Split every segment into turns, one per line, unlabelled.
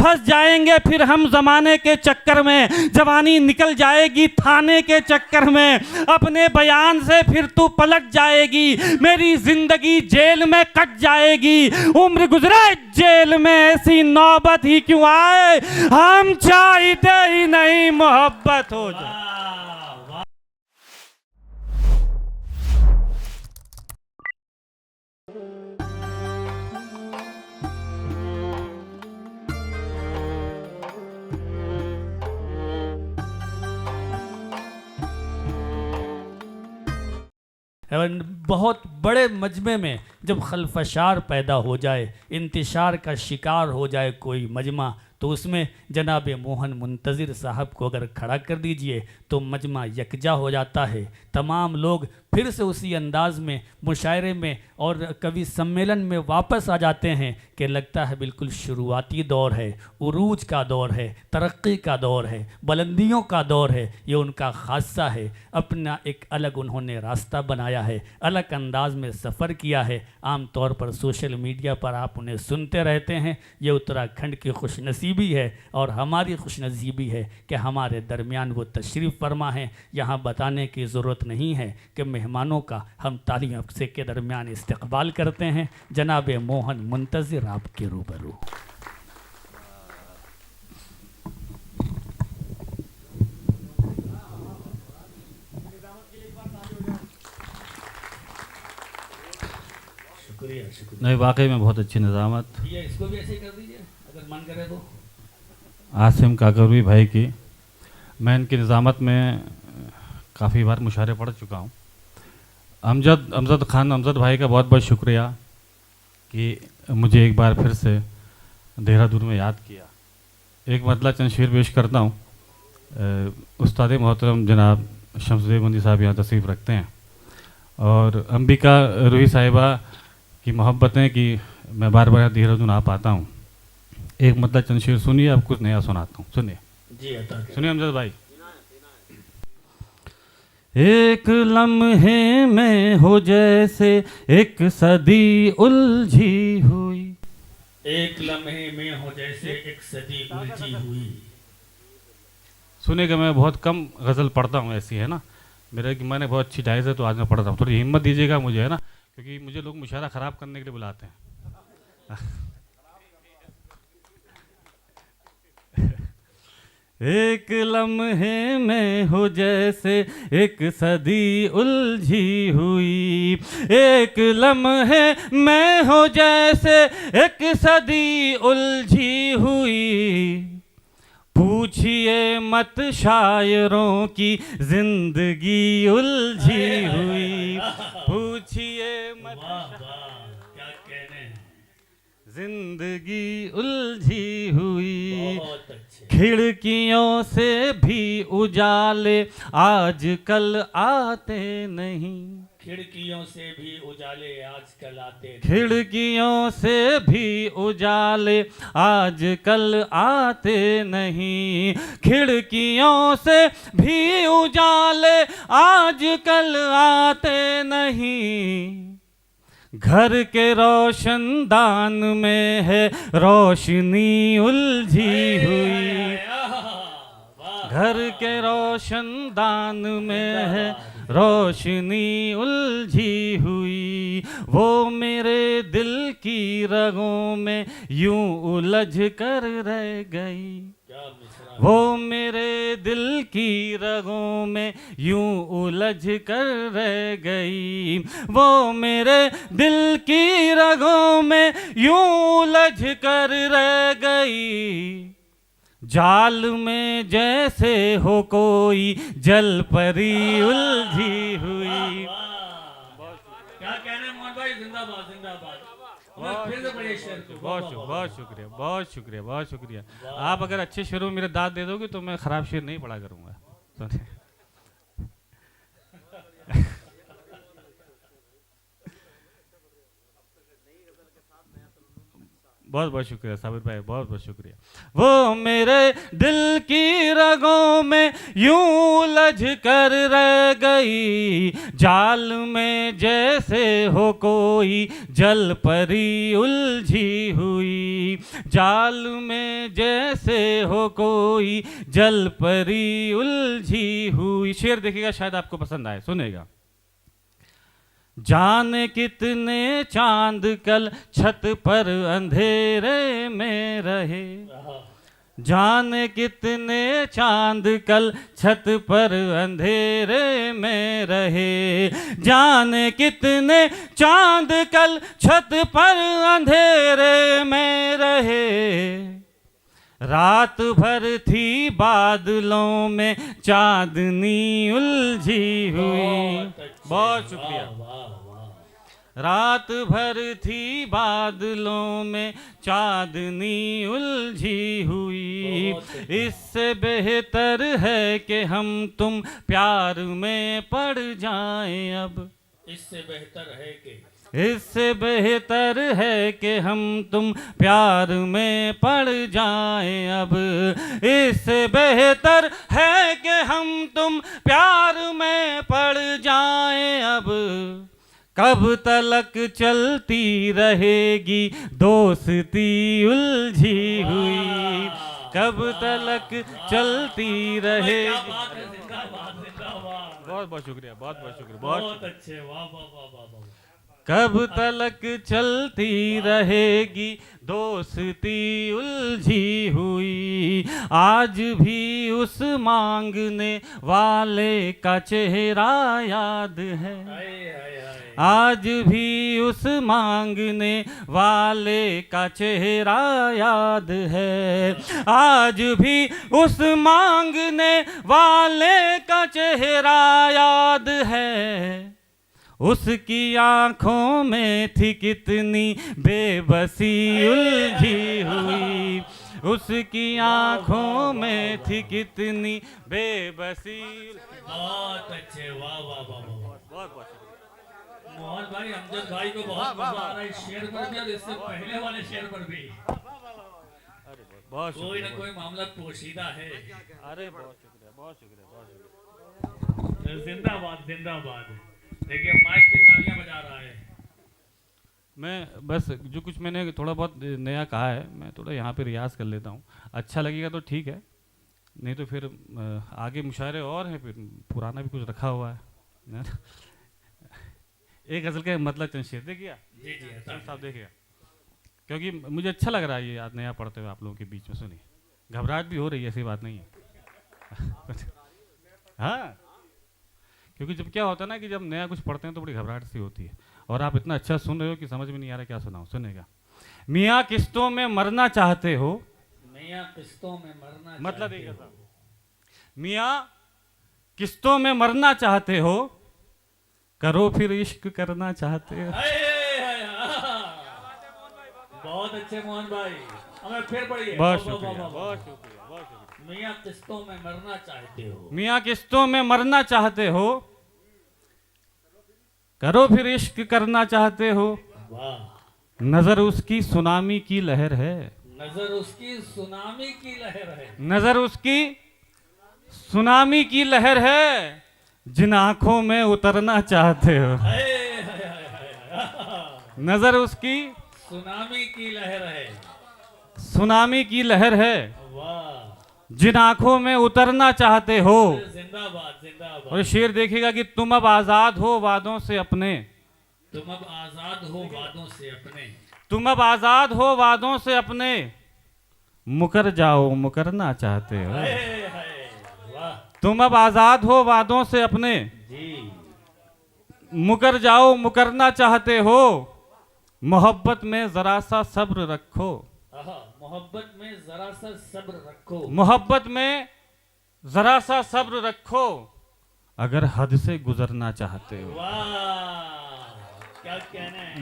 फंस जाएंगे फिर हम जमाने के चक्कर में, जवानी निकल जाएगी थाने के चक्कर में, अपने बयान से फिर तू पलट जाएगी, मेरी जिंदगी जेल में कट जाएगी, उम्र गुजरे जेल में ऐसी नौबत ही क्यों आए, हम चाहते ही नहीं मोहब्बत हो जाए। बहुत बड़े मजमे में जब खलफशार पैदा हो जाए, इंतशार का शिकार हो जाए कोई मजमा, तो उसमें जनाब मोहन मुंतज़िर साहब को अगर खड़ा कर दीजिए तो मजमा यकजा हो जाता है। तमाम लोग फिर से उसी अंदाज में मुशायरे में और कवि सम्मेलन में वापस आ जाते हैं कि लगता है बिल्कुल शुरुआती दौर है, उरूज का दौर है, तरक्की का दौर है, बुलंदियों का दौर है, ये उनका खासा है। अपना एक अलग उन्होंने रास्ता बनाया है, अलग अंदाज में सफ़र किया है। आम तौर पर सोशल मीडिया पर आप उन्हें सुनते रहते हैं। ये उत्तराखंड की खुशनसीबी है और हमारी खुशनसीबी है कि हमारे दरमियान वो तशरीफ़ फरमा है। यहाँ बताने की ज़रूरत नहीं है कि मेहमानों का हम तालियों से के दरमियान इस्तकबाल करते हैं। जनाब मोहन मुंतज़िर आपके रूबरू।
नहीं, वाकई में बहुत अच्छी निज़ामत।
ये इसको भी ऐसे कर दीजिए अगर मन करे तो।
आसिम काकरवी भाई की, मैं इनकी निज़ामत में काफ़ी बार मुशायरे पढ़ चुका हूँ। अमजद खान अमजद भाई का बहुत बहुत शुक्रिया कि मुझे एक बार फिर से देहरादून में याद किया। एक मतलब चंद शेर पेश करता हूँ। उस्ताद मोहतरम जनाब शमसुद्दीन मंदी साहब यहाँ तशरीफ़ रखते हैं और अंबिका रूही साहिबा की मोहब्बतें कि मैं बार बार देहरादून आ पाता हूँ। एक मतलब चंद शेर सुनिए, अब कुछ नया सुनाता हूँ, सुनिए। सुनिए अमजद भाई। एक लम्हे में हो जैसे एक सदी उलझी हुई,
एक लम्हे में हो जैसे एक सदी उलझी हुई।
सुनेगा, मैं बहुत कम गज़ल पढ़ता हूँ, ऐसी है ना मेरा कि मैंने बहुत अच्छी जायज़ है तो आज मैं पढ़ता हूँ। थोड़ी हिम्मत दीजिएगा मुझे, है ना, क्योंकि मुझे लोग मुशायरा ख़राब करने के लिए बुलाते हैं। एक लम्हे में हो जैसे एक सदी उलझी हुई, एक लम्हे में हो जैसे एक सदी उलझी हुई, पूछिए मत शायरों की जिंदगी उलझी हुई, पूछिए मत
क्या कहने,
जिंदगी उलझी हुई।
बहुत अच्छे।
खिड़कियों से भी उजाले आजकल आते नहीं,
खिड़कियों से भी उजाले आजकल आते नहीं,
खिड़कियों से भी उजाले आजकल आते नहीं, खिड़कियों से भी उजाले आजकल आते नहीं, घर के रोशनदान में है रोशनी उलझी हुई, घर के रोशनदान में है रोशनी उलझी हुई, वो मेरे दिल की रगों में यूं उलझ कर रह गई, वो मेरे दिल की रगों में यूं उलझ कर रह गई, वो मेरे दिल की रगों में यूं उलझ कर रह गई, जाल में जैसे हो कोई जल परी उलझी हुई।
क्या कहने मोहन भाई, जिंदाबाद जिंदाबाद।
बहुत शुक्रिया, बहुत शुक्रिया, बहुत शुक्रिया। आप अगर अच्छे शेरों में मेरे दाद दे दोगे तो मैं ख़राब शेर नहीं पढ़ा करूँगा। बहुत बहुत शुक्रिया साबिर भाई, बहुत बहुत शुक्रिया। वो मेरे दिल की रगों में यूं उलझ कर रह गई, जाल में जैसे हो कोई जल परी उलझी हुई, जाल में जैसे हो कोई जल परी उलझी हुई। शेर देखिएगा, शायद आपको पसंद आए, सुनेगा। जाने कितने चांद कल छत पर अंधेरे में रहे, जाने कितने चांद कल छत पर अंधेरे में रहे, जाने कितने चांद कल छत पर अंधेरे में रहे, रात भर थी बादलों में चांदनी उलझी हुई। बहुत शुक्रिया। रात भर थी बादलों में चांदनी उलझी हुई, इससे बेहतर है कि हम तुम प्यार में पड़ जाएं अब,
इससे बेहतर है कि,
इससे बेहतर है कि हम तुम प्यार में पड़ जाएं अब, इससे बेहतर है कि हम तुम प्यार में पड़ जाएं अब, कब तलक चलती रहेगी दोस्ती उलझी हुई, कब तलक चलती रहेगी। बहुत बहुत शुक्रिया, बहुत बहुत शुक्रिया, बहुत
अच्छे, वाह वाह वाह वाह वाह।
कब तलक चलती रहेगी दोस्ती उलझी हुई, आज भी उस मांगने वाले का चेहरा याद है, आज भी उस मांगने वाले का चेहरा याद है, आज भी उस मांगने वाले का चेहरा याद है, उसकी आंखों में थी कितनी बेबसी उलझी हुई, उसकी आंखों में थी कितनी बेबसी।
बहुत अच्छे, वाह वाह वाह वाह,
बहुत बहुत
मोहन भाई, अमजद भाई को बहुत मजा आ रहा है इस शेर पर भी और इससे पहले वाले शेर पर भी।
बहुत
कोई ना कोई मामला पोशीदा है।
अरे बहुत शुक्रिया, बहुत शुक्रिया, बहुत शुक्रिया।
जिंदाबाद जिंदाबाद। देखिए माइक भी तालियां बजा रहा है।
मैं बस जो कुछ मैंने थोड़ा बहुत नया कहा है, मैं थोड़ा यहाँ पे रियाज कर लेता हूँ, अच्छा लगेगा तो ठीक है, नहीं तो फिर आगे मुशायरे और हैं, फिर पुराना भी कुछ रखा हुआ है। एक गज़ल का मतलब चंद शेर देखिए
जी जी
साहब, देखिए, क्योंकि मुझे अच्छा लग रहा है ये आज नया पढ़ते हुए आप लोगों के बीच में। सुनिए, घबराहट भी हो रही है, ऐसी बात नहीं है। हाँ, क्योंकि जब क्या होता है ना कि जब नया कुछ पढ़ते हैं तो बड़ी घबराहट सी होती है, और आप इतना अच्छा सुन रहे हो कि समझ में नहीं आ रहा क्या सुनाऊं। सुनेगा। मियाँ किस्तों में मरना चाहते हो,
मियाँ किस्तों में मरना
मतलब
चाहते
देखिए
हो।
मियाँ किस्तों में मरना चाहते हो, करो फिर इश्क करना चाहते हो।
बहुत अच्छे मोहन भाई, हमें फिर पढ़िए।
बहुत शुक्रिया, बहुत शुक्रिया, बहुत शुक्रिया।
मियाँ किस्तों में मरना चाहते हो,
मियाँ किस्तों में मरना चाहते हो, करो फिर इश्क करना चाहते हो।
वाह।
नजर उसकी सुनामी की लहर है,
नजर उसकी सुनामी की लहर है,
नजर उसकी सुनामी की लहर है, जिन आंखों में उतरना चाहते हो। नजर उसकी
सुनामी की लहर है,
सुनामी की लहर है,
वाह,
जिन आंखों में उतरना चाहते हो।
जिंदाबाद जिंदाबाद।
और शेर देखिएगा कि तुम अब आजाद हो वादों से अपने,
तुम अब आजाद हो वादों से अपने,
तुम अब आजाद हो वादों से अपने, मुकर जाओ मुकरना चाहते हो।
वाह
तुम अब आजाद हो वादों से अपने,
जी,
मुकर जाओ मुकरना चाहते हो। मोहब्बत में जरा सा सब्र रखो,
मोहब्बत में जरा सा सब्र रखो,
मोहब्बत में जरा सा सब्र रखो, अगर हद से गुजरना चाहते हो।
वाह, क्या कहना है।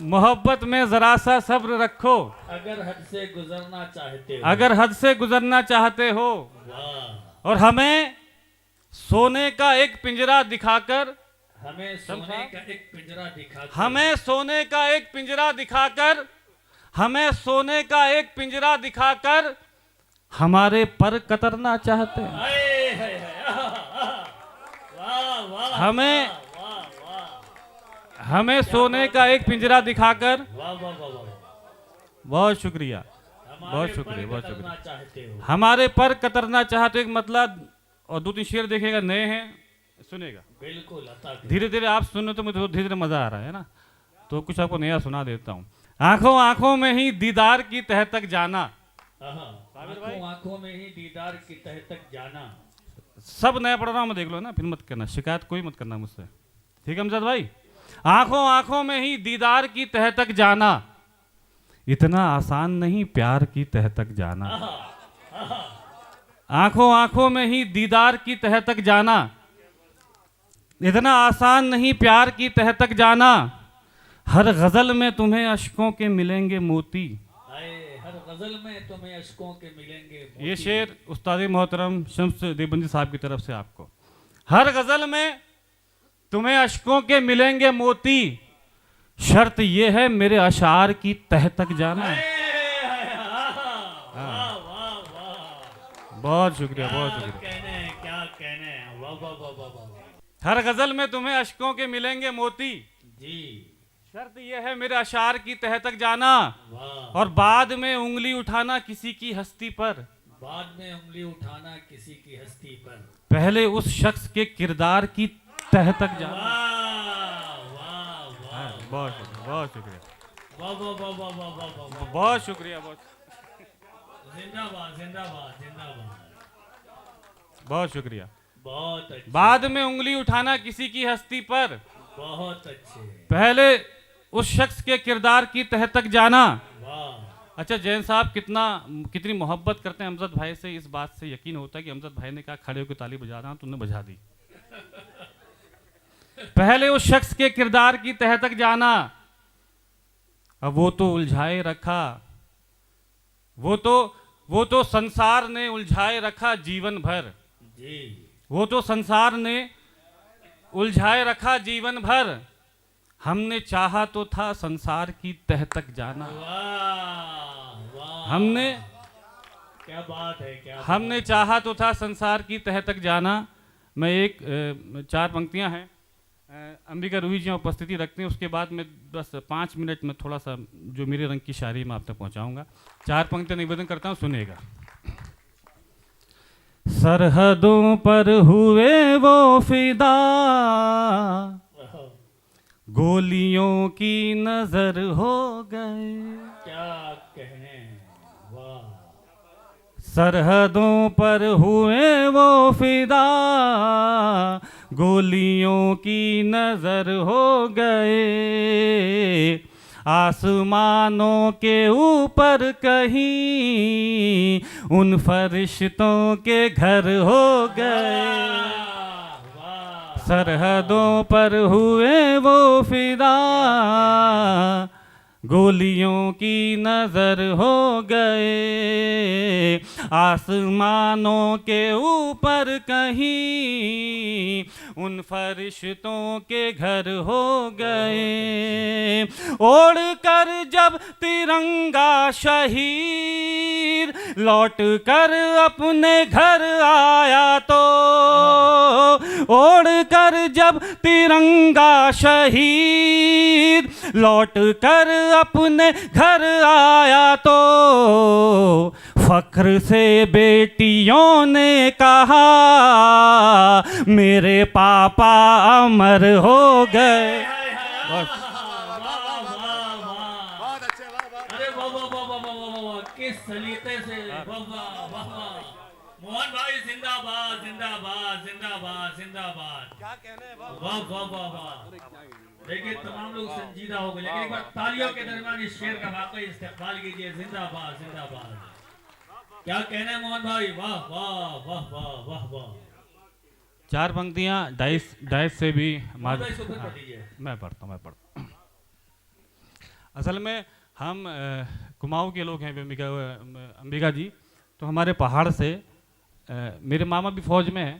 मोहब्बत में जरा सा सब्र रखो,
अगर हद से गुजरना चाहते हो,
अगर हद से गुजरना चाहते हो।
वाह,
और हमें सोने का एक पिंजरा दिखाकर
हमें सोने का एक पिंजरा दिखा,
हमें सोने का एक पिंजरा दिखाकर, हमें सोने का एक पिंजरा दिखाकर हमारे पर कतरना चाहते हैं। हमें हमें सोने का एक पिंजरा दिखाकर, बहुत शुक्रिया, बहुत शुक्रिया, बहुत शुक्रिया। हमारे पर कतरना चाहते हो, एक मतलब, और दो तीन शेर देखेगा, नए हैं, सुनेगा
बिल्कुल।
धीरे धीरे आप सुनो तो मुझे धीरे धीरे मजा आ रहा है ना, तो कुछ आपको नया सुना देता हूँ। आंखों आंखों में ही दीदार की तह तक जाना,
आंखों आंखों में ही दीदार की तह तक जाना।
सब नया पढ़ रहा हूँ मैं, देख लो ना, फिर मत करना, शिकायत कोई मत करना मुझसे, ठीक है अमजद भाई। आंखों आंखों में ही दीदार की तह तक जाना, इतना आसान नहीं प्यार की तह तक जाना। आंखों आंखों में ही दीदार की तह तक जाना, इतना आसान नहीं प्यार की तह तक जाना। हर गजल में तुम्हें अश्कों के मिलेंगे मोती,
हर गजल में तुम्हें अश्कों के मिलेंगे मोती।
ये शेर उस्ताद मोहतरम शम्स देवबंदी साहब की तरफ से आपको। हर गजल में तुम्हें अश्कों के मिलेंगे मोती, शर्त ये है मेरे अशार की तह तक जाना। बहुत शुक्रिया, बहुत शुक्रिया।
क्या कहने, वाह वाह वाह वाह वाह।
हर गजल में तुम्हें अश्कों के मिलेंगे मोती
जी,
शर्त यह है मेरे अशार की तह तक जाना, और बाद में उंगली उठाना किसी की हस्ती पर,
बाद में उंगली उठाना किसी की हस्ती पर,
पहले उस शख्स के किरदार की तह तक जाना। बहुत शुक्रिया, बहुत शुक्रिया,
वाह वाह वाह वाह वाह वाह वाह।
बहुत शुक्रिया, बहुत
जिंदाबाद जिंदाबाद जिंदाबाद,
बहुत शुक्रिया।
बहुत अच्छे,
बाद में उंगली उठाना किसी की हस्ती पर,
बहुत अच्छे,
पहले उस शख्स के किरदार की तह तक जाना।
वाह।
अच्छा जैन साहब कितनी मोहब्बत करते हैं अमजद भाई से, इस बात से यकीन होता है कि अमजद भाई ने कहा खड़े होकर ताली बजा रहा हूं, तुमने बजा दी। पहले उस शख्स के किरदार की तह तक जाना, अब वो तो उलझाए रखा, वो तो संसार ने उलझाए रखा जीवन भर
जी,
वो तो संसार ने उलझाए रखा जीवन भर, हमने चाहा तो था संसार की तह तक जाना।
वाह वाह,
हमने
क्या बात है, क्या
हमने चाहा तो था संसार की तह तक जाना। मैं एक चार पंक्तियां हैं, अंबिका रूही जी उपस्थिति रखते हैं, उसके बाद में बस 5 मिनट में थोड़ा सा जो मेरे रंग की शायरी में आप तक पहुंचाऊंगा। 4 पंक्तियां निवेदन करता हूं, सुनिएगा। सरहदों पर हुए वो फिदा, गोलियों की नजर हो गए,
क्या कहने, वाह।
सरहदों पर हुए वो फिदा, गोलियों की नजर हो गए, आसमानों के ऊपर कहीं उन फरिश्तों के घर हो गए, सरहदों पर हुए वो फिदा, गोलियों की नजर हो गए, आसमानों के ऊपर कहीं उन फरिश्तों के घर हो गए। ओढ़ कर जब तिरंगा शहीद लौट कर अपने घर आया तो, ओढ़ कर जब तिरंगा शहीद लौट कर अपने घर आया तो, फख्र से बेटियों ने कहा मेरे पापा अमर हो गए।
बहुत अच्छे, अरे वाह वाह वाह वाह वाह वाह, किस सलीके से, वाह वाह वाह वाह। मोहन भाई जिंदाबाद जिंदाबाद जिंदाबाद जिंदाबाद, क्या कहने, वाह वाह वाह वाह। देखिए तमाम लोग संजीदा हो गए, लेकिन एक बार तालियों के दरमियान इस शेर का वाकई इस्तेमाल कीजिए, जिंदाबाद जिंदाबाद। क्या कहने मोहन भाई, वाह वाह वाह वाह वाह वाह।
4 पंक्तियां डाइस से भी मैं पढ़ता हूँ। असल में हम कुमाऊं के लोग हैं, अंबिका जी, तो हमारे पहाड़ से मेरे मामा भी फौज में हैं,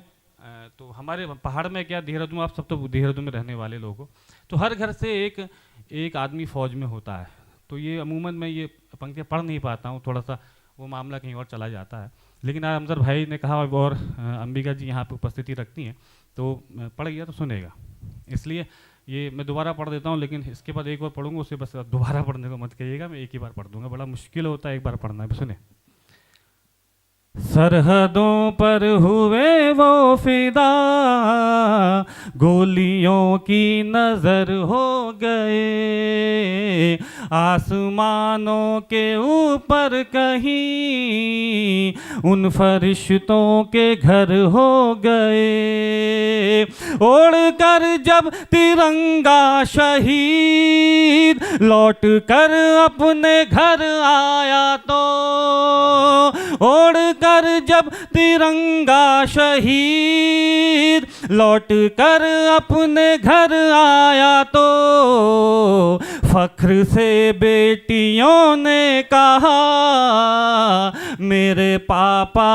तो हमारे पहाड़ में क्या, देहरादून, आप सब तो देहरादून में रहने वाले लोग हो, तो हर घर से एक आदमी फ़ौज में होता है। तो ये अमूमन मैं ये पंक्तियाँ पढ़ नहीं पाता हूँ, थोड़ा सा वो मामला कहीं और चला जाता है। लेकिन आज अमजद भाई ने कहा और अंबिका जी यहाँ पे उपस्थिति रखती हैं, तो पढ़ गया तो सुनेगा, इसलिए ये मैं दोबारा पढ़ देता हूँ। लेकिन इसके बाद एक बार पढ़ूंगा, उसे बस दोबारा पढ़ने को मत कहिएगा, मैं एक ही बार पढ़ दूंगा, बड़ा मुश्किल होता है एक बार पढ़ना। सुने। सरहदों पर हुए वो फिदा, गोलियों की नजर हो गए, आसमानों के ऊपर कहीं उन फरिश्तों के घर हो गए। ओढ़कर जब तिरंगा शहीद लौट कर अपने घर आया, तो ओढ़ कर जब तिरंगा शहीद लौट कर अपने घर आया, तो फख्र से बेटियों ने कहा मेरे पापा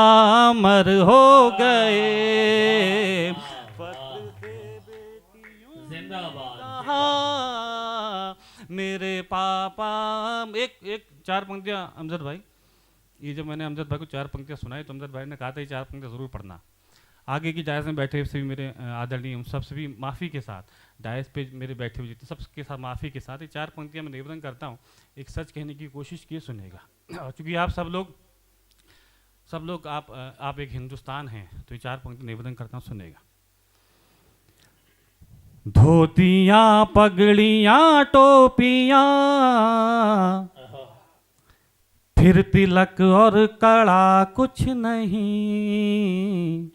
अमर हो गए। फख्र से बेटियों ने कहा मेरे पापा। एक चार पंक्तियां अमजद भाई, ये जब मैंने अमजद भाई को चार पंक्तियाँ सुनाई तो अमजद भाई ने कहा था ये चार पंक्तियाँ ज़रूर पढ़ना। आगे की डायस में बैठे से भी मेरे आदरणीय उन सबसे भी माफ़ी के साथ, डायस पे मेरे बैठे हुए जितने सबके साथ माफ़ी के साथ ये चार पंक्तियाँ मैं निवेदन करता हूँ, एक सच कहने की कोशिश किए सुनेगा। और चूँकि आप सब लोग आप एक हिंदुस्तान हैं, तो ये चार पंक्ति निवेदन करता हूँ, सुनेगा। धोतियाँ पगड़ियाँ टोपियाँ, फिर तिलक और कड़ा कुछ नहीं,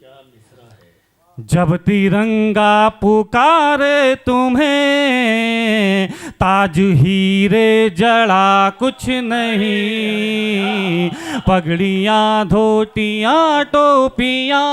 जब तिरंगा पुकारे तुम्हें ताज हीरे जड़ा कुछ नहीं। पगड़ियाँ धोतियाँ टोपियाँ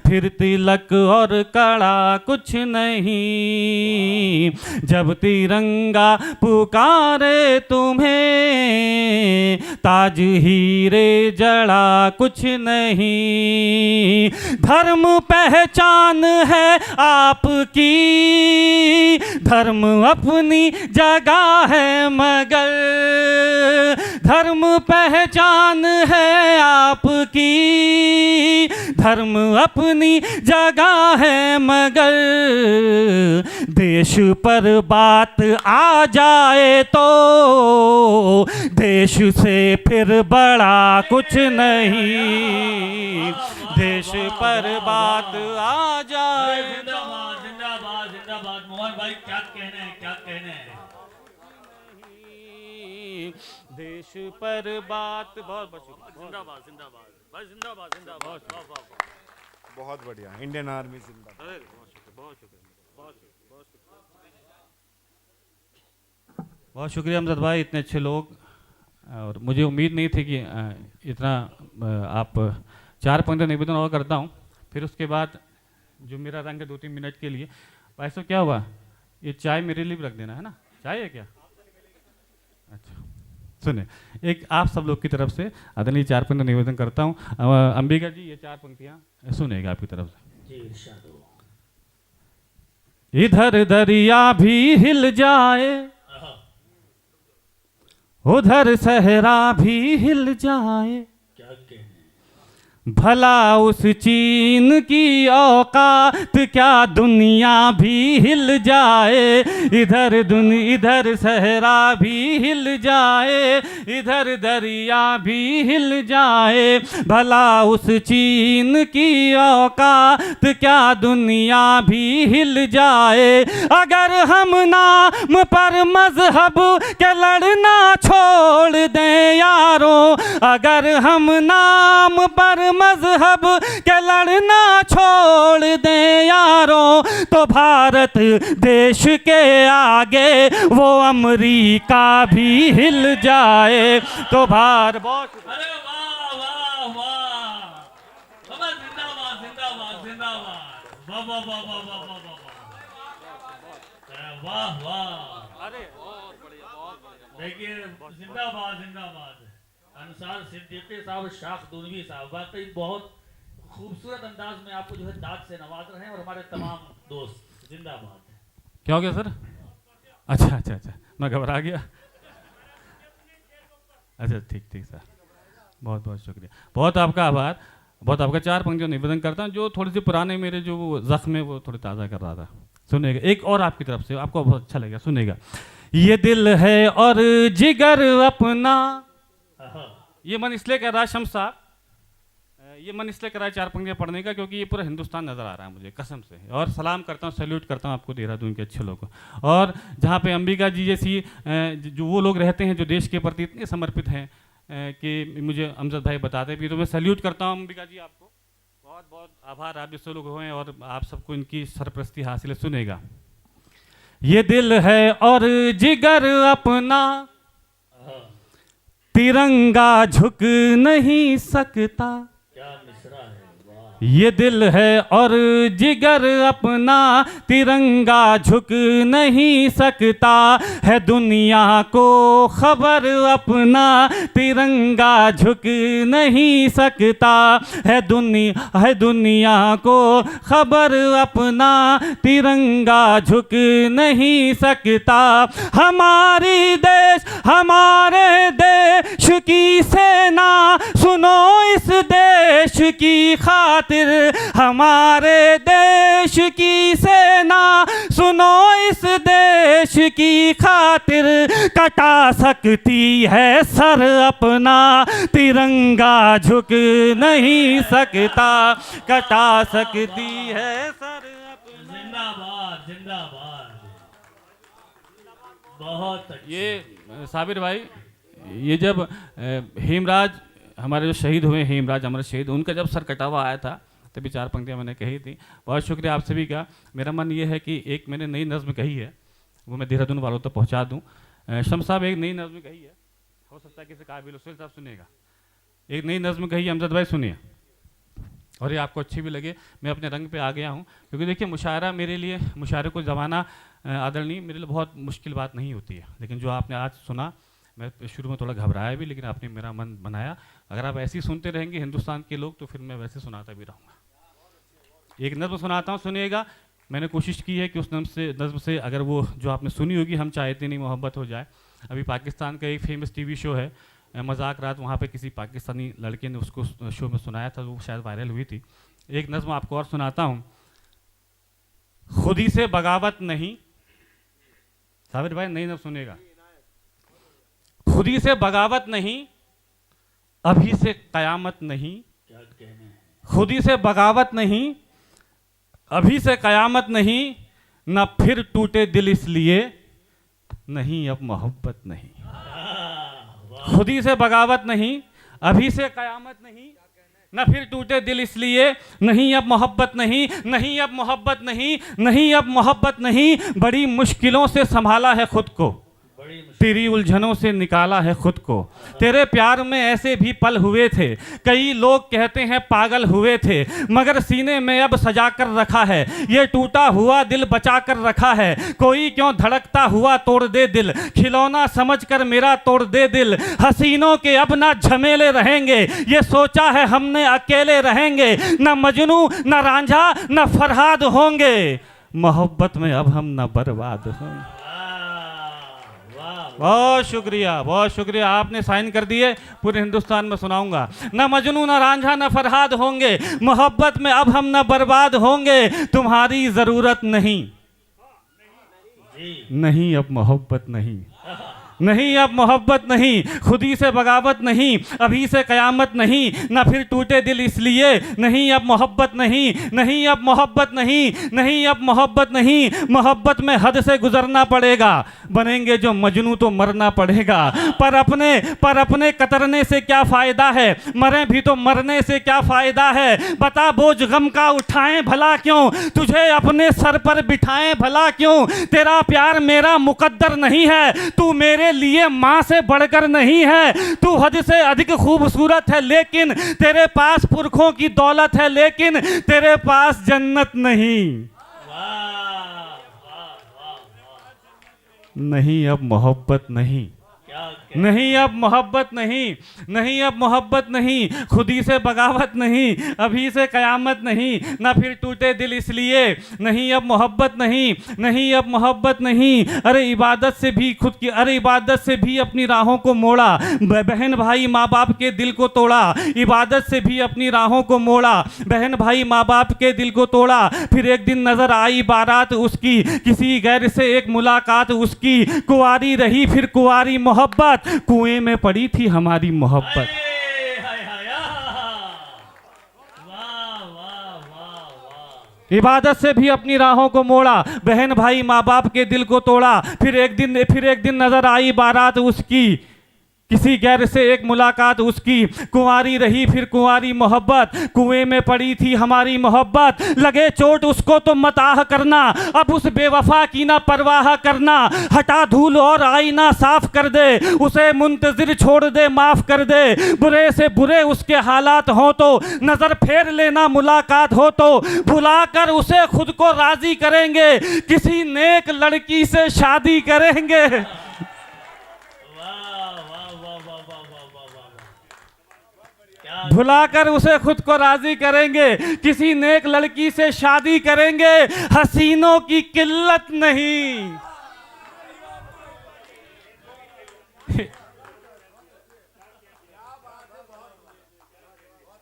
फिर तिलक और कड़ा कुछ नहीं, जब तिरंगा पुकारे तुम्हें ताज हीरे जड़ा कुछ नहीं। धर्म पहचान है आपकी, धर्म अपनी जगह है मगर, धर्म पहचान है आपकी, धर्म अपनी जगह है मगर, देश पर बात आ जाए तो देश से फिर बड़ा कुछ नहीं। देश पर बात आ जाए।
जिंदाबाद जिंदाबाद जिंदाबाद। मोहन भाई क्या कहने हैं, क्या कहने हैं।
देश पर बात, बहुत
जिंदाबाद जिंदाबाद भाई, जिंदाबाद जिंदाबाद।
बहुत बढ़िया, इंडियन आर्मी जिंदाबाद।
बहुत शुक्रिया अमजद भाई, इतने अच्छे लोग, और मुझे उम्मीद नहीं थी कि इतना आप चार पंक्तियाँ निवेदन और करता हूँ, फिर उसके बाद जो मेरा रंग है 2-3 मिनट के लिए। भाई साहब क्या हुआ, ये चाय मेरे लिए भी रख देना है ना, चाय है क्या? अच्छा सुने, एक आप सब लोग की तरफ से आदरणीय चार पंक्तियाँ निवेदन करता हूँ। अंबिका जी ये चार पंक्तियाँ सुनेगा आपकी तरफ से। इधर दरिया भी हिल जाए, उधर सहरा भी हिल जाए, भला उस चीन की औकात क्या दुनिया भी हिल जाए। इधर सहरा भी हिल जाए, इधर दरिया भी हिल जाए, भला उस चीन की औकात क्या दुनिया भी हिल जाए। अगर हम नाम पर मजहब के लड़ना छोड़ दें यारों, अगर हम नाम पर मजहब के लड़ना छोड़ दें यारों, तो भारत देश के आगे वो अमेरिका भी हिल जाए। तो बहुत
अरे वाह वाह वाह, जिंदाबाद जिंदाबाद जिंदाबाद, वाह वाह वाह वाह वाह वाह वाह वाह। अरे बहुत बढ़िया, बहुत बढ़िया। देखिए जिंदाबाद जिंदाबाद। अनुसार सिद्दीकी साहब, शाख दुनवी साहब, वाकई बहुत खूबसूरत अंदाज में आपको जो है दाद से नवाज रहे हैं और हमारे तमाम दोस्त जिंदाबाद।
क्या हो गया सर? अच्छा अच्छा अच्छा, मैं घबरा गया। अच्छा ठीक ठीक सर, बहुत बहुत शुक्रिया, बहुत आपका आभार, बहुत आपका। 4 पंक्तियों निवेदन करता हूँ जो थोड़ी सी पुराने मेरे जो वो जख्म है वो थोड़ी ताज़ा कर रहा था। सुनेगा एक और आपकी तरफ से, आपको बहुत अच्छा लगेगा, सुनेगा। ये दिल है और जिगर अपना, ये मन इसलिए कर रहा है शम्स साहब, ये मन इसलिए कर रहा है 4 पंक्तियाँ पढ़ने का क्योंकि ये पूरा हिंदुस्तान नज़र आ रहा है मुझे कसम से, और सलाम करता हूँ, सैल्यूट करता हूँ आपको देहरादून के अच्छे लोगों को। और जहाँ पे अंबिका जी जैसी जो वो लोग रहते हैं जो देश के प्रति इतने समर्पित हैं कि मुझे अमजद भाई बताते भी, तो मैं सैल्यूट करता हूँ अंबिका जी आपको, बहुत बहुत आभार, आप जैसे लोग हुए और आप सबको इनकी सरपरस्ती हासिल है। सुनेगा। ये दिल है और जिगर अपना, तिरंगा झुक नहीं सकता।
क्या मिसरा है, वाह।
ये दिल है और जिगर अपना, तिरंगा झुक नहीं सकता। है दुनिया को खबर अपना, तिरंगा झुक नहीं सकता। है दुनिया को खबर अपना, तिरंगा झुक नहीं सकता। हमारी देश हमारे देश की सेना, सुनो इस देश की खातिर। हमारे देश की सेना, सुनो इस देश की खातिर। कटा सकती है सर अपना, तिरंगा झुक नहीं सकता। कटा सकती है सर अपना।
जिंदाबाद जिंदाबाद, बहुत अच्छे।
ये साबिर भाई, ये जब हेमराज हमारे जो शहीद हुए, हेमराज हमारे शहीद, उनका जब सर कटा हुआ आया था तभी 4 पंक्तियाँ मैंने कही थी। बहुत शुक्रिया आप सभी का। मेरा मन ये है कि एक मैंने नई नज़्म कही है वो मैं देहरादून वालों तक पहुँचा दूँ। शम्स साहब एक नई नज़्म कही है, हो सकता है किसी काबिल सुहेल साहब सुनेगा। एक नई नज़्म कही है, अमजद भाई सुनिए, और ये आपको अच्छी भी लगे। मैं अपने रंग पे आ गया हूँ क्योंकि देखिए मुशायरा मेरे लिए, मुशायरे को ज़माना आदरणीय मेरे लिए बहुत मुश्किल बात नहीं होती है, लेकिन जो आपने आज सुना, मैं शुरू में थोड़ा घबराया भी, लेकिन आपने मेरा मन बनाया। अगर आप ऐसे ही सुनते रहेंगे हिंदुस्तान के लोग तो फिर मैं वैसे सुनाता भी रहूँगा। एक नज़्म सुनाता हूँ, सुनिएगा। मैंने कोशिश की है कि उस नज़्म से अगर वो जो आपने सुनी होगी, हम चाहते नहीं मोहब्बत हो जाए। अभी पाकिस्तान का एक फेमस टीवी शो है मजाक रात, वहाँ पे किसी पाकिस्तानी लड़के ने उसको शो में सुनाया था, वो शायद वायरल हुई थी। एक नज़्म आपको और सुनाता हूँ। खुदी से बगावत नहीं, साबिर भाई नई नज़्म सुनेगा। खुदी से बगावत नहीं, अभी से कयामत नहीं।
क्या कहना है।
खुदी से बगावत नहीं, अभी से कयामत नहीं। न फिर टूटे दिल इसलिए, नहीं अब मोहब्बत नहीं। खुदी से बगावत नहीं, अभी से कयामत नहीं। न फिर टूटे दिल इसलिए, नहीं अब मोहब्बत नहीं। नहीं अब मोहब्बत नहीं, नहीं अब मोहब्बत नहीं। बड़ी मुश्किलों से संभाला है खुद को, तेरी उलझनों से निकाला है खुद को। तेरे प्यार में ऐसे भी पल हुए थे, कई लोग कहते हैं पागल हुए थे, मगर सीने में अब सजा कर रखा है। ये टूटा हुआ दिल बचा कर रखा है। कोई क्यों धड़कता हुआ तोड़ दे दिल, खिलौना समझकर मेरा तोड़ दे दिल। हसीनों के अब ना झमेले रहेंगे, ये सोचा है हमने अकेले रहेंगे। न मजनू न रांझा न फरहाद होंगे, मोहब्बत में अब हम न बर्बाद होंगे। बहुत शुक्रिया, आपने साइन कर दिए, पूरे हिंदुस्तान में सुनाऊंगा। न मजनू न रांझा न फरहाद होंगे, मोहब्बत में अब हम न बर्बाद होंगे। तुम्हारी जरूरत नहीं, नहीं अब मोहब्बत नहीं। नहीं अब मोहब्बत नहीं, खुदी से बगावत नहीं, अभी से कयामत नहीं। न फिर टूटे दिल इसलिए, नहीं अब मोहब्बत नहीं। नहीं अब मोहब्बत नहीं, नहीं अब मोहब्बत नहीं। मोहब्बत में हद से गुजरना पड़ेगा, बनेंगे जो मजनू तो मरना पड़ेगा। पर अपने कतरने से क्या फ़ायदा है, मरें भी तो मरने से क्या फ़ायदा है। बता बोझ गम का उठाएं भला क्यों, तुझे अपने सर पर बिठाएं भला क्यों। तेरा प्यार मेरा मुकद्दर नहीं है, तू मेरे लिए मां से बढ़कर नहीं है। तू हद से अधिक खूबसूरत है, लेकिन तेरे पास पुरखों की दौलत है, लेकिन तेरे पास जन्नत नहीं। नहीं अब मोहब्बत नहीं। नहीं अब मोहब्बत नहीं, नहीं अब मोहब्बत नहीं, खुदी से बगावत नहीं, अभी से कयामत नहीं, ना फिर टूटे दिल इसलिए, नहीं अब मोहब्बत नहीं, नहीं अब मोहब्बत नहीं। अरे इबादत से भी खुद की, अरे इबादत से भी अपनी राहों को मोड़ा, बहन भाई माँ बाप के दिल को तोड़ा, इबादत से भी अपनी राहों को मोड़ा, बहन भाई माँ बाप के दिल को तोड़ा। फिर एक दिन नजर आई बारात उसकी, किसी गैर से एक मुलाकात उसकी, कुंवारी रही फिर कुंवारी मोहब्बत, कुएं में पड़ी थी हमारी मोहब्बत। इबादत से भी अपनी राहों को मोड़ा, बहन भाई माँ बाप के दिल को तोड़ा। फिर एक दिन नजर आई बारात उसकी, किसी गैर से एक मुलाकात उसकी, कुंवारी रही फिर कुंवारी मोहब्बत, कुएं में पड़ी थी हमारी मोहब्बत। लगे चोट उसको तो मत आह करना, अब उस बेवफा की ना परवाह करना, हटा धूल और आईना साफ कर दे, उसे मुंतजिर छोड़ दे माफ कर दे। बुरे से बुरे उसके हालात हो तो नजर फेर लेना, मुलाकात हो तो भुलाकर उसे खुद को राजी करेंगे, किसी नेक लड़की से शादी करेंगे। भुलाकर उसे खुद को राजी करेंगे, किसी नेक लड़की से शादी करेंगे, हसीनों की किल्लत नहीं।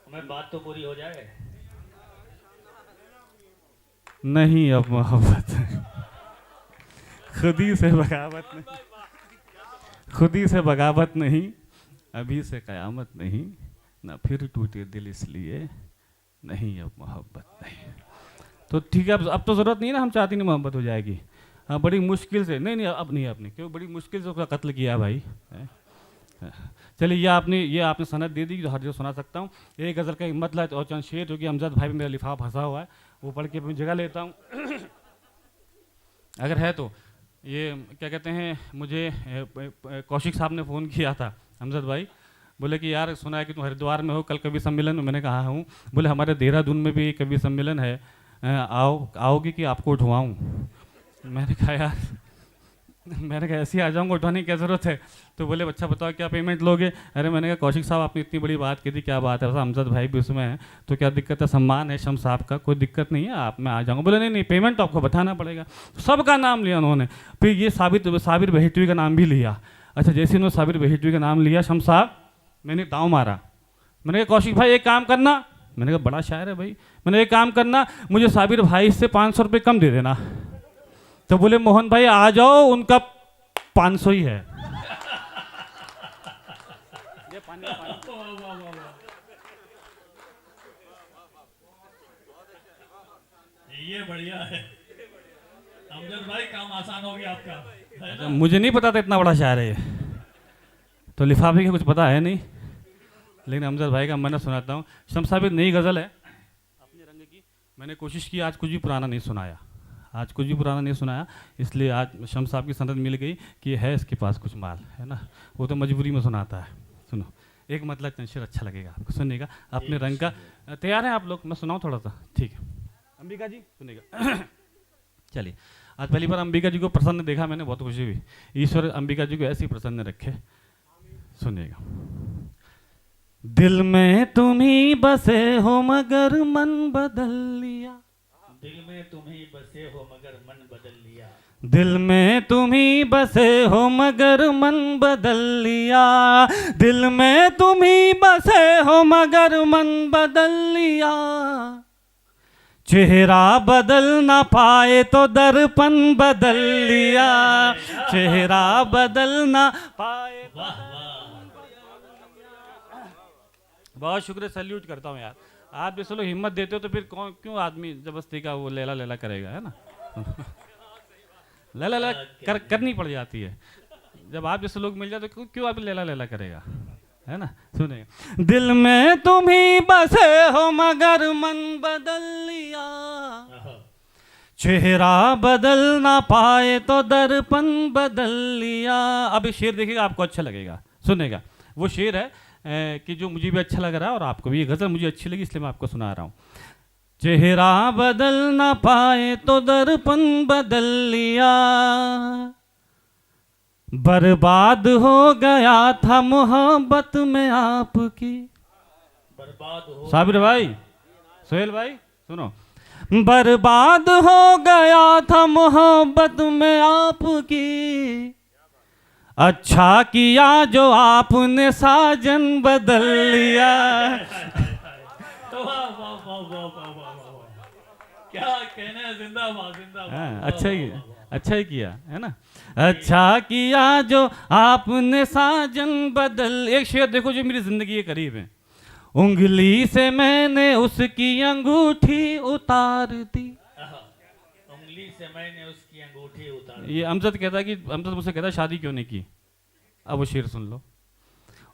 हमें बात तो पूरी हो जाए।
नहीं अब मोहब्बत, खुदी से बगावत नहीं, खुदी से बगावत नहीं, अभी से कयामत नहीं, ना फिर टूटे दिल इसलिए, नहीं अब मोहब्बत नहीं। तो ठीक है, अब तो ज़रूरत नहीं है ना, हम चाहते नहीं मोहब्बत हो जाएगी। हाँ बड़ी मुश्किल से, नहीं अब नहीं, क्यों बड़ी मुश्किल से उसका कत्ल किया भाई। चलिए ये आपने सनद दे दी जो हर जो सुना सकता हूँ। एक गज़ल का हिम्मत लाए और चंद शेर जो कि अमजद भाई में मेरा लिफाफ फंसा हुआ है, वो पढ़ के अपनी जगह लेता हूँ अगर है तो। ये क्या कहते हैं, मुझे कौशिक साहब ने फ़ोन किया था, अमजद भाई बोले कि यार सुना है कि तुम हरिद्वार में हो, कल कवि सम्मेलन में। मैंने कहा हूँ। बोले हमारे देहरादून में भी कवि सम्मेलन है, आओगी कि आपको उठवाऊँ? मैंने कहा यार, मैंने कहा ऐसे ही आ जाऊँगा, उठवाने की क्या ज़रूरत है। तो बोले अच्छा बताओ क्या पेमेंट लोगे? अरे मैंने कहा कौशिक साहब आपने इतनी बड़ी बात की थी, क्या बात है, ऐसा अमजद भाई भी उसमें है तो क्या दिक्कत है, सम्मान है शम साहब का, कोई दिक्कत नहीं है, आप मैं आ जाऊँगा। बोले नहीं पेमेंट तो आपको बताना पड़ेगा। सबका नाम लिया उन्होंने, फिर ये साबिर बहेटवी का नाम भी लिया। अच्छा जैसे उन्होंने साबिर बहेटवी का नाम लिया, शम साहब मैंने दांव मारा। मैंने कहा कौशिक भाई एक काम करना, मैंने कहा बड़ा शायर है भाई, मैंने एक काम करना मुझे साबिर भाई से 500 रुपये कम दे देना। तो बोले मोहन भाई आ जाओ, उनका 500 ही है।
ये बढ़िया है अमजद भाई, काम आसान हो गया आपका।
मुझे नहीं पता था इतना बड़ा शायर है ये, तो लिफाफे का कुछ पता है नहीं, लेकिन अमजद भाई का मैं सुनाता हूँ। शम साहब एक नई गज़ल है अपने रंग की, मैंने कोशिश की आज कुछ भी पुराना नहीं सुनाया, आज कुछ भी पुराना नहीं सुनाया, इसलिए आज शम साहब की सनद मिल गई कि है इसके पास कुछ माल है ना, वो तो मजबूरी में सुनाता है। सुनो एक मतलब तंशर अच्छा लगेगा आपको सुनने का, अपने रंग का। तैयार हैं आप लोग? मैं सुनाऊँ थोड़ा सा? ठीक है अंबिका जी सुनेगा। चलिए आज पहली बार अंबिका जी को प्रसन्न देखा मैंने, बहुत खुशी हुई। ईश्वर अंबिका जी को ऐसे ही प्रसन्न रखे। सुनिएगा। दिल में तुम ही बसे हो मगर मन बदल लिया,
दिल में तुम ही बसे हो मगर मन बदल लिया,
दिल में तुम ही बसे हो मगर मन बदल लिया, दिल में तुम ही बसे हो मगर मन बदल लिया, चेहरा बदल ना पाए तो दर्पण बदल लिया, चेहरा बदल ना पाए। बहुत शुक्र, सल्यूट करता हूँ यार। आप जैसे लोग हिम्मत देते हो तो फिर कौन क्यों आदमी जबरदस्ती का वो लेला लेला करेगा, है ना। लेला लेला करनी पड़ जाती है। जब आप जैसे लोग मिल जाते तो क्यों आप लेला लेला करेगा, है ना। सुने, दिल में तुम ही बसे हो मगर मन बदल लिया, चेहरा बदल ना पाए तो दर्पण बदल लिया। अब ये शेर देखिएगा आपको अच्छा लगेगा, सुनेगा। वो शेर है कि जो मुझे भी अच्छा लग रहा है और आपको भी, ये गज़ल मुझे अच्छी लगी इसलिए मैं आपको सुना रहा हूँ। चेहरा बदल ना पाए तो दर्पण बदल लिया, बर्बाद हो गया था मोहब्बत में आपकी।
बर्बाद हो
साबिर भाई, सोहेल भाई सुनो। बर्बाद हो गया था मोहब्बत में आपकी, अच्छा किया जो आपने साजन बदल लिया।
वाह वाह वाह वाह वाह वाह वाह, क्या कहना है, जिंदाबाद जिंदाबाद।
हाँ, अच्छा ही किया है ना। अच्छा किया जो आपने साजन बदल। एक शेर देखो जो मेरी जिंदगी के करीब है। उंगली से मैंने उसकी अंगूठी उतार दी।
उंगली से मैंने उसकी अंगूठी उतार
ये अमजद कहता है कि अमजद मुझसे कहता है शादी क्यों नहीं की। अब वो शेर सुन लो।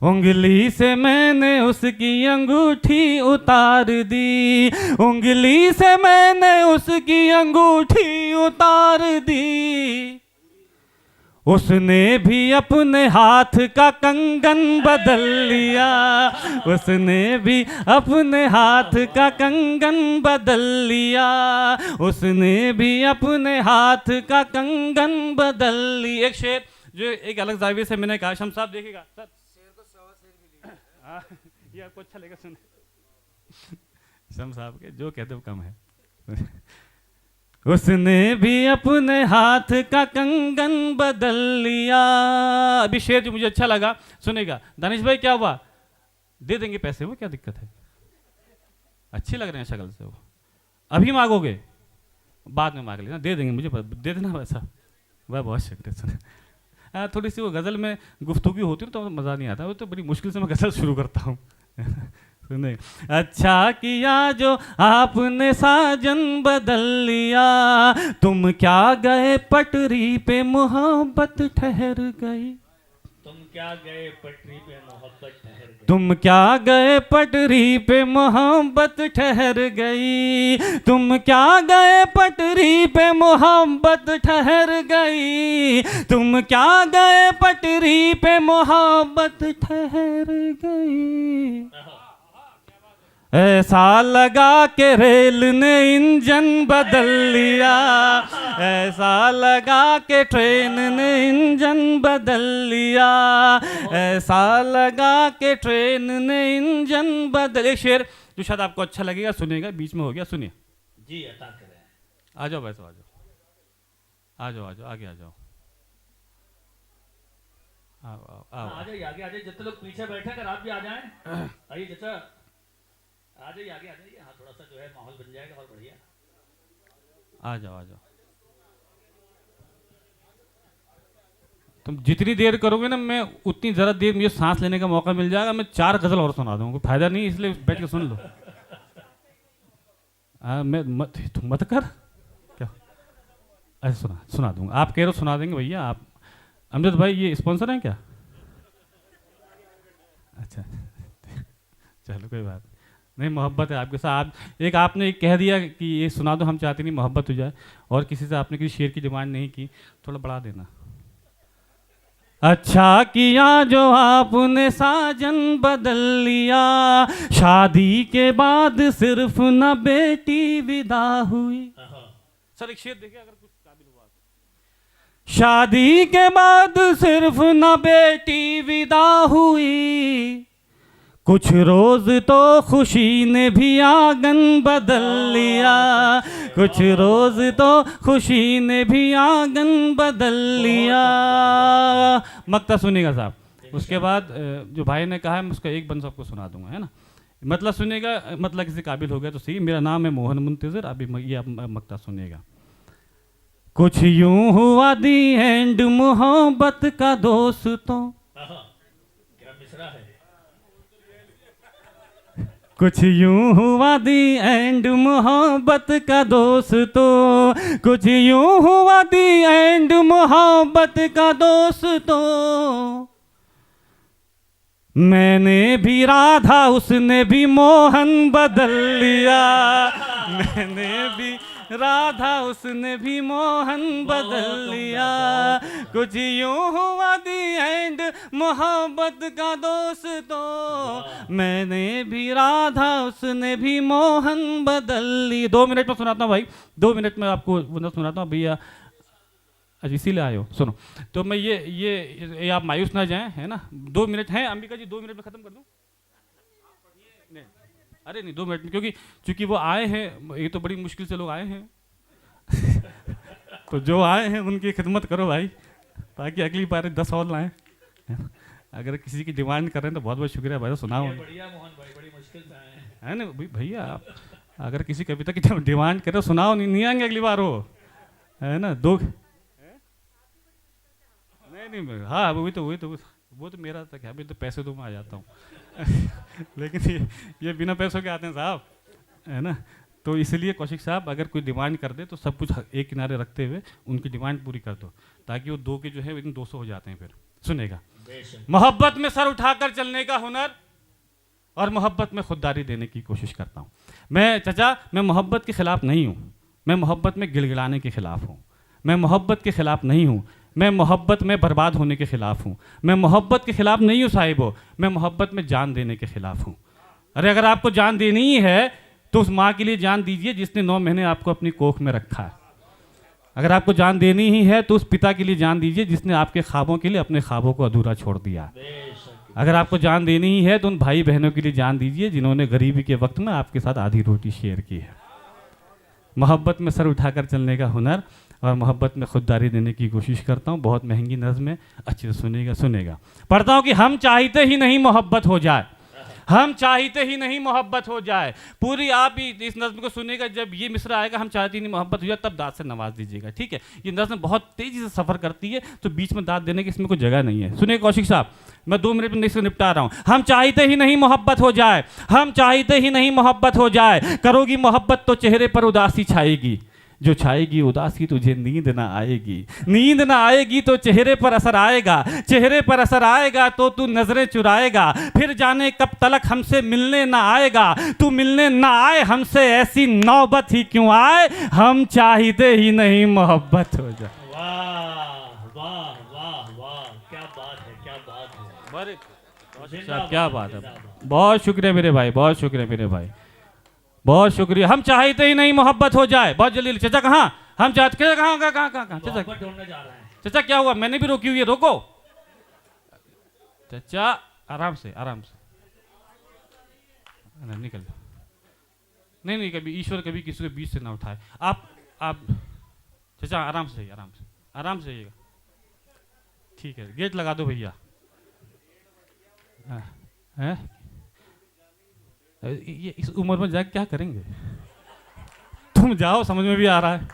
उंगली से मैंने उसकी अंगूठी उतार दी, उंगली से मैंने उसकी अंगूठी उतार दी। उसने भी अपने हाथ का कंगन बदल लिया, उसने भी अपने हाथ का कंगन बदल लिया, उसने भी अपने हाथ का कंगन बदल लिया। एक शेर जो एक अलग जाविये से मैंने कहा, शम्स साहब देखिएगा सर, शेर को 100 शेर भी ये आपको अच्छा लगेगा सुन। शम्स साहब के जो कहते वो कम है। उसने भी अपने हाथ का कंगन बदल लिया। अभी शेर जो मुझे अच्छा लगा सुनेगा। दानिश भाई क्या हुआ, दे देंगे पैसे, वो क्या दिक्कत है, अच्छे लग रहे हैं शक्ल से। वो अभी मांगोगे बाद में मांग लेना, दे देंगे, मुझे दे देना पैसा। वह बहुत शुक्रिया। सुने थोड़ी सी वो गज़ल में गुफ्तगू होती है तो मज़ा नहीं आता, वो तो बड़ी मुश्किल से मैं गज़ल शुरू करता हूँ। सुने, अच्छा किया जो आपने साजन बदल लिया, तुम क्या गए पटरी पे मोहब्बत ठहर गई।
तुम क्या गए पटरी पे मोहब्बत ठहर गई,
तुम क्या गए पटरी पे मोहब्बत ठहर गई, तुम क्या गए पटरी पे मोहब्बत ठहर गई, तुम क्या गए पटरी पे मोहब्बत ठहर गई। ऐसा लगा के रेल ने इंजन बदल लिया, ऐसा लगा के ट्रेन ने इंजन बदल लिया, ऐसा लगा के ट्रेन ने इंजन बदल। एक शेर जो शायद आपको अच्छा लगेगा, सुनिएगा, बीच में हो गया, सुनिए
जी अता करें।
आ जाओ वैसे, आ जाओ आ जाओ आ जाओ, आगे आ जाओ, आओ आओ
आ जाइए आगे, आ जाइए, जितने लोग पीछे बैठे अगर आप भी आ जाएं। आइए चाचा आ जाइए, आगे आ जाइए। हाँ थोड़ा सा जो है माहौल बन जाएगा और बढ़िया।
आ जाओ आ जाओ। तुम जितनी देर करोगे ना, मैं उतनी ज़रा देर मुझे सांस लेने का मौका मिल जाएगा। मैं 4 गज़ल और सुना दूंगा, कोई फायदा नहीं, इसलिए बैठ के सुन लो। मैं मत कर क्या, ऐसे सुना दूंगा। आप कह रहे हो सुना देंगे भैया आप। अमजद भाई ये स्पॉन्सर हैं क्या? अच्छा चलो कोई बात नहीं, मोहब्बत है आपके साथ। आप एक आपने कह दिया कि ये सुना दो, हम चाहते नहीं मोहब्बत हो जाए, और किसी से आपने किसी शेर की डिमांड नहीं की, थोड़ा बढ़ा देना। अच्छा किया जो आपने साजन बदल लिया, शादी के बाद सिर्फ न बेटी विदा हुई। सर एक शेर देखिए अगर कुछ काबिल हुआ। शादी के बाद सिर्फ न बेटी विदा हुई, कुछ रोज तो खुशी ने भी आंगन बदल लिया, कुछ रोज तो खुशी ने भी आंगन बदल लिया। मक्ता सुनिएगा साहब, उसके बाद जो भाई ने कहा है मैं उसका एक बंद सबको सुना दूंगा, है ना। मतलब सुनिएगा, मतलब किसी काबिल हो गया तो सही। मेरा नाम है मोहन मुंतज़िर, अभी ये आप मक्ता सुनिएगा। कुछ यूं हुआ दी एंड मोहब्बत का दोस्तों,
क्या मिसरा है।
कुछ यूं हुआ दी एंड मोहब्बत का दोस्तों, कुछ यूं हुआ दी एंड मोहब्बत का दोस्तों। मैंने भी राधा उसने भी मोहन बदल लिया, मैंने भी राधा उसने भी मोहन बदल लिया, कुछ यूं हुआ दी एंड मोहब्बत का दोस्तों। मैंने भी राधा उसने भी मोहन बदल ली। 2 मिनट में सुनाता हूँ भाई, 2 मिनट में आपको सुनाता हूँ भैया। अच्छा इसीलिए आए हो, सुनो। तो मैं ये आप मायूस ना जाएं, है ना। 2 मिनट हैं अंबिका जी, 2 मिनट में ख़त्म कर दूं? नहीं, अरे नहीं 2 मिनट में, क्योंकि वो आए हैं, ये तो बड़ी मुश्किल से लोग आए हैं तो जो आए हैं उनकी खिदमत करो भाई, ताकि अगली बार 10 और लाएँ। अगर किसी की डिमांड कर रहे हैं तो बहुत बहुत शुक्रिया भाई, सुनाओ।
बढ़िया मोहन भाई, बड़ी मुश्किल से आए हैं।
है ना भैया, आप अगर किसी कविता की डिमांड करो सुनाओ, नहीं आएंगे अगली बार वो, है ना। 2 नहीं, हाँ वही तो वो तो मेरा तक है, अभी तो पैसे तो मैं आ जाता हूँ लेकिन ये बिना पैसों के आते हैं साहब, है ना। तो इसलिए कौशिक साहब अगर कोई डिमांड कर दे तो सब कुछ एक किनारे रखते हुए उनकी डिमांड पूरी कर दो, ताकि वो 2 के जो है वो 200 हो जाते हैं। फिर सुनेगा, मोहब्बत में सर उठाकर चलने का हुनर और मोहब्बत में खुददारी देने की कोशिश करता हूँ। मैं चाचा, मैं मोहब्बत के ख़िलाफ़ नहीं हूँ, मैं मोहब्बत में गिड़गिड़ाने के ख़िलाफ़ हूँ। मैं मोहब्बत के ख़िलाफ़ नहीं हूँ, मैं मोहब्बत में बर्बाद होने के ख़िलाफ़ हूँ। मैं मोहब्बत के ख़िलाफ़ नहीं हूँ साहिबो, मैं मोहब्बत में जान देने के ख़िलाफ़ हूँ। अरे अगर आपको जान देनी ही है तो उस माँ के लिए जान दीजिए जिसने 9 महीने आपको अपनी कोख में रखा है। अगर आपको जान देनी ही है तो उस पिता के लिए जान दीजिए जिसने आपके ख्वाबों के लिए अपने ख्वाबों को अधूरा छोड़ दिया। अगर आपको जान देनी ही है तो उन भाई बहनों के लिए जान दीजिए जिन्होंने गरीबी के वक्त में आपके साथ आधी रोटी शेयर की है। मोहब्बत में सर उठाकर चलने का हुनर और मोहब्बत में खुददारी देने की कोशिश करता हूँ। बहुत महंगी नज़्म है, अच्छे से सुनेगा। पढ़ता हूँ कि हम चाहते ही नहीं मोहब्बत हो जाए, हम चाहते ही नहीं मोहब्बत हो जाए। पूरी आप ही इस नज़्म को सुनेगा, जब ये मिसरा आएगा हम चाहते ही नहीं मोहब्बत हो जाए, तब दाद से नवाज दीजिएगा, ठीक है। ये नज़्म बहुत तेज़ी से सफ़र करती है, तो बीच में दाद देने की इसमें कोई जगह नहीं है। सुनिए कौशिक साहब, मैं 2 मिनट में इससे निपटा रहा हूँ। हम चाहते ही नहीं मोहब्बत हो जाए, हम चाहते ही नहीं मोहब्बत हो जाए। करोगी मोहब्बत तो चेहरे पर उदासी छाएगी, जो छाएगी उदासी तुझे नींद ना आएगी, नींद ना आएगी तो चेहरे पर असर आएगा, चेहरे पर असर आएगा तो तू नजरें चुराएगा। फिर जाने कब तलक हमसे मिलने ना आएगा, तू मिलने ना आए हमसे, ऐसी नौबत ही क्यों आए। हम चाहते ही नहीं मोहब्बत हो जाए।
वाह वाह वाह वाह, क्या बात है, क्या बात है,
क्या बात है। बहुत शुक्रिया मेरे भाई, बहुत शुक्रिया मेरे भाई, बहुत शुक्रिया। हम चाहते ही नहीं मोहब्बत हो जाए। बहुत जल्दी चाचा, कहाँ हम चाहते, कहाँ चाचा
ढूंढने जा रहे हैं।
चाचा क्या हुआ, मैंने भी रोकी हुई है, रोको चाचा, आराम से निकल। नहीं कभी ईश्वर कभी किसी के बीच से ना उठाए। आप चाचा आराम से आइएगा, ठीक है। गेट लगा दो भैया। हैं ये इस उम्र में जाके क्या करेंगे? तुम जाओ, समझ में भी आ रहा है।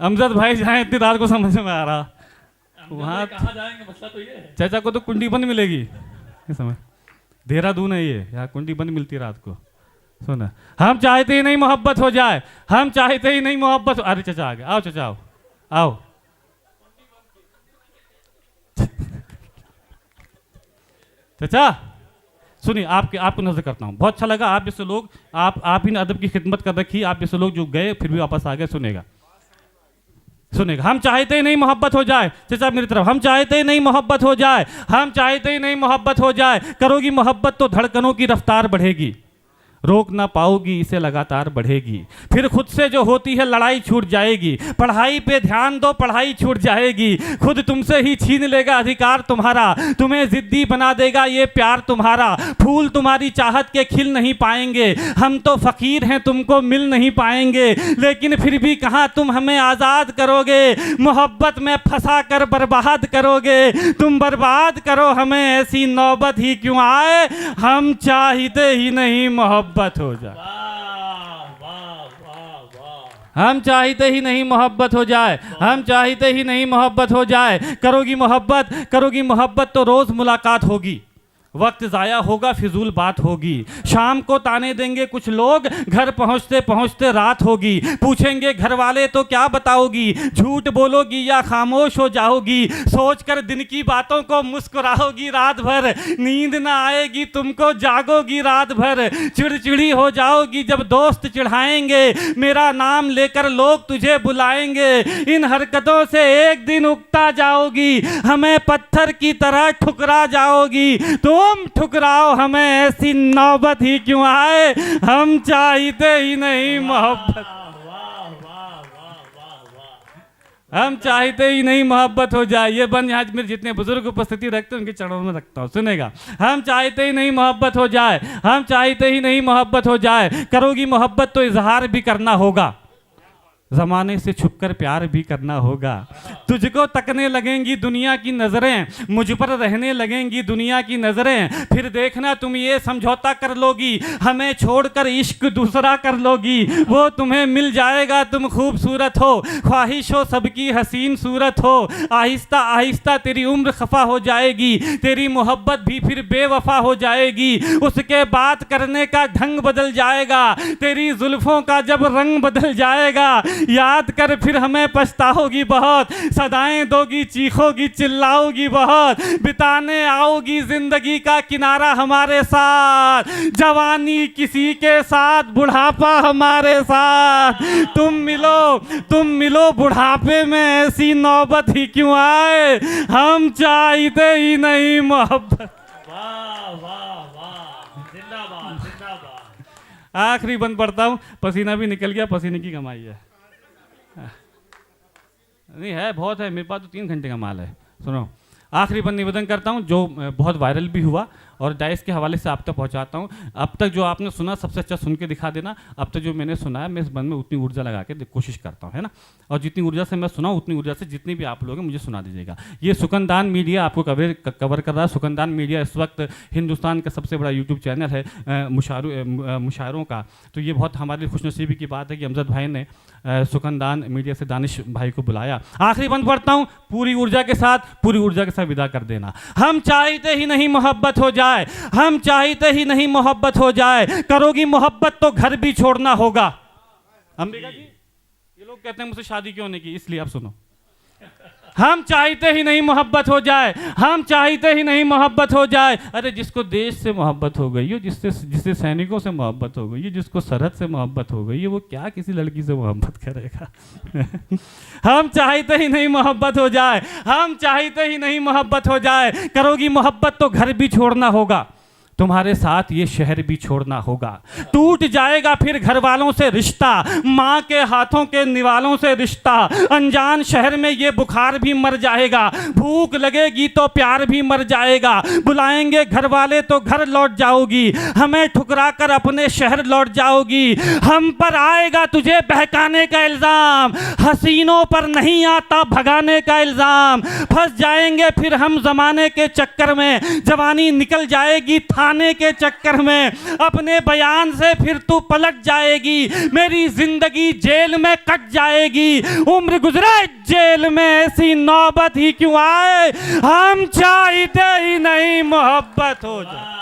अमजद भाई जाए, इतनी रात को समझ में आ रहा। वहाँ
कहाँ जाएंगे, मसला तो ये है।
चाचा को तो कुंडी बंद मिलेगी इस समय, देहरादून है ये, यहाँ कुंडी बंद मिलती है रात को। सुना, हम चाहते ही नहीं मोहब्बत हो जाए, हम चाहते ही नहीं मोहब्बत। अरे चाचा आ गए, आओ चाचा आओ। चाचा सुनिए, आपको नजर करता हूँ, बहुत अच्छा लगा। आप जैसे लोग, आप ही ने अदब की खिदमत कर रखी। आप जैसे लोग जो गए फिर भी वापस आ गए, सुनेगा। हम चाहते ही नहीं मोहब्बत हो जाए। चाचा मेरी तरफ, हम चाहते ही नहीं मोहब्बत हो जाए, हम चाहते ही नहीं मोहब्बत हो जाए। करोगी मोहब्बत तो धड़कनों की रफ्तार बढ़ेगी, रोक ना पाओगी इसे लगातार बढ़ेगी। फिर खुद से जो होती है लड़ाई छूट जाएगी, पढ़ाई पे ध्यान दो पढ़ाई छूट जाएगी। खुद तुमसे ही छीन लेगा अधिकार तुम्हारा, तुम्हें जिद्दी बना देगा ये प्यार तुम्हारा। फूल तुम्हारी चाहत के खिल नहीं पाएंगे, हम तो फकीर हैं तुमको मिल नहीं पाएंगे। लेकिन फिर भी कहाँ तुम हमें आज़ाद करोगे, मोहब्बत में फंसा कर बर्बाद करोगे। तुम बर्बाद करो हमें, ऐसी नौबत ही क्यों आए। हम चाहते ही नहीं मोहब्बत हो जाए, हम चाहते ही नहीं मोहब्बत हो जाए, हम चाहते ही नहीं मोहब्बत हो जाए। करोगी मोहब्बत तो रोज मुलाकात होगी, वक्त ज़ाया होगा फिजूल बात होगी। शाम को ताने देंगे कुछ लोग, घर पहुंचते पहुंचते रात होगी। पूछेंगे घर वाले तो क्या बताओगी, झूठ बोलोगी या खामोश हो जाओगी। सोचकर दिन की बातों को मुस्कुराओगी रात भर, नींद ना आएगी तुमको जागोगी रात भर। चिड़चिड़ी हो जाओगी जब दोस्त चिढ़ाएंगे, मेरा नाम लेकर लोग तुझे बुलाएंगे। इन हरकतों से एक दिन उगता जाओगी, हमें पत्थर की तरह ठुकरा जाओगी। तुम ठुकराओ हमें, ऐसी नौबत ही क्यों आए। हम चाहते ही नहीं मोहब्बत। हम चाहते ही नहीं मोहब्बत हो जाए। ये बंद आज मेरे जितने बुजुर्ग उपस्थिति रखते हैं उनके चरणों में रखता हूँ, सुनेगा। हम चाहते ही नहीं मोहब्बत हो जाए, हम चाहते ही नहीं मोहब्बत हो जाए। करोगी मोहब्बत तो इजहार भी करना होगा, ज़माने से छुपकर प्यार भी करना होगा। तुझको तकने लगेंगी दुनिया की नज़रें, मुझ पर रहने लगेंगी दुनिया की नज़रें। फिर देखना तुम ये समझौता कर लोगी, हमें छोड़कर इश्क दूसरा कर लोगी। वो तुम्हें मिल जाएगा तुम खूबसूरत हो, ख्वाहिश हो सबकी हसीन सूरत हो। आहिस्ता आहिस्ता तेरी उम्र खफा हो जाएगी, तेरी मोहब्बत भी फिर बेवफा हो जाएगी। उसके बात करने का ढंग बदल जाएगा, तेरी जुल्फों का जब रंग बदल जाएगा। याद कर फिर हमें पछताओगी बहुत, सदाएं दोगी चीखोगी चिल्लाओगी बहुत। बिताने आओगी जिंदगी का किनारा हमारे साथ, जवानी किसी के साथ बुढ़ापा हमारे साथ। तुम मिलो बुढ़ापे में, ऐसी नौबत ही क्यों आए, हम चाहते ही नहीं मोहब्बत।
वाह वाह वाह, जिंदाबाद जिंदाबाद।
आखिरी बंद पढ़ता हूँ, पसीना भी निकल गया, पसीने की कमाई है। नहीं है, बहुत है मेरे पास तो 3 घंटे का माल है। सुनो, आखिरी बंद निवेदन करता हूँ जो बहुत वायरल भी हुआ और डाइस के हवाले से आप तक पहुँचाता हूँ। अब तक जो आपने सुना सबसे अच्छा सुन के दिखा देना। अब तक जो मैंने सुना है मैं इस बंद में उतनी ऊर्जा लगा के कोशिश करता हूँ, है ना। और जितनी ऊर्जा से मैं सुना उतनी ऊर्जा से जितनी भी आप लोग हैं मुझे सुना दीजिएगा। ये सुकनदान मीडिया आपको कवर कर रहा है। सुकनदान मीडिया इस वक्त हिंदुस्तान का सबसे बड़ा यूट्यूब चैनल है मुशायरों का। तो ये बहुत हमारे लिए खुशनसीबी की बात है कि अमजद भाई ने सुकनदान मीडिया से दानिश भाई को बुलाया। आखिरी बंद पढ़ता हूँ, पूरी ऊर्जा के साथ विदा कर देना। हम चाहते ही नहीं मोहब्बत हो जाए, हम चाहते ही नहीं मोहब्बत हो जाए। करोगी मोहब्बत तो घर भी छोड़ना होगा। अंबिका जी, ये लोग कहते हैं मुझसे शादी क्यों नहीं की, इसलिए आप सुनो। हम चाहते ही नहीं मोहब्बत हो जाए, हम चाहते ही नहीं मोहब्बत हो जाए। अरे जिसको देश से मोहब्बत हो गई हो, जिससे सैनिकों से मोहब्बत हो गई है, जिसको सरहद से मोहब्बत हो गई है, वो क्या किसी लड़की से मोहब्बत करेगा। हम चाहते ही नहीं मोहब्बत हो जाए, हम चाहते ही नहीं मोहब्बत हो जाए। करोगी मोहब्बत तो घर भी छोड़ना होगा, तुम्हारे साथ ये शहर भी छोड़ना होगा। टूट जाएगा फिर घर वालों से रिश्ता, माँ के हाथों के निवालों से रिश्ता। अनजान शहर में ये बुखार भी मर जाएगा, भूख लगेगी तो प्यार भी मर जाएगा। बुलाएंगे घर वाले तो घर लौट जाओगी, हमें ठुकरा कर अपने शहर लौट जाओगी। हम पर आएगा तुझे बहकाने का इल्ज़ाम, हसीनों पर नहीं आता भगाने का इल्ज़ाम। फंस जाएंगे फिर हम ज़माने के चक्कर में, जवानी निकल जाएगी थाने के चक्कर में। अपने बयान से फिर तू पलट जाएगी, मेरी जिंदगी जेल में कट जाएगी। उम्र गुजरे जेल में, ऐसी नौबत ही क्यों आए, हम चाहते ही नहीं मोहब्बत हो जाए।